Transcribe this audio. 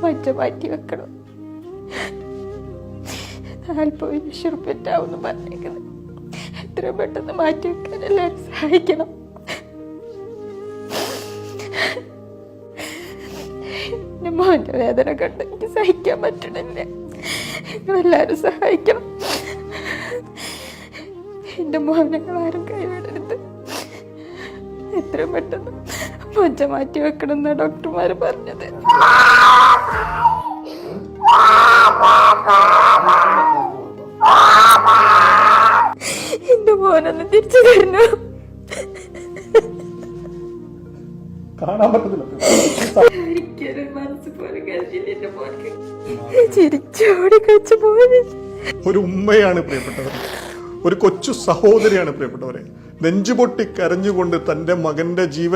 മജ്ജ മാറ്റി വെക്കണം. 40,000 റുപ്യ പറഞ്ഞേക്കുന്നത്. എത്രയും പെട്ടെന്ന് മാറ്റി വെക്കാൻ എല്ലാവരും സഹായിക്കണം. എന്റെ മോന്റെ വേദന കണ്ട് എനിക്ക് സഹിക്കാൻ പറ്റണില്ല. നിങ്ങളെല്ലാരും സഹായിക്കണം. എന്റെ മോനെ ആരും കൈവിടരുത്. എത്രയും പെട്ടെന്ന് മജ്ജ മാറ്റി വെക്കണം എന്നാ ഡോക്ടർമാര് പറഞ്ഞത്. എന്റെ മോനൊന്ന് തിരിച്ചു തരണോ? കാണാൻ പറ്റത്തില്ല. മനസ്സ് പോലെ കരുതിയില്ല എന്റെ മോർക്ക്. ചിരിച്ചോടി കഴിച്ചു പോയത്. ഒരു ഉമ്മയാണ് പ്രിയപ്പെട്ടവർ, ഒരു കൊച്ചു സഹോദരിയാണ് പ്രിയപ്പെട്ടവരെ. നെഞ്ചുപൊട്ടി കരഞ്ഞുകൊണ്ട് തന്റെ മകന്റെ ജീവൻ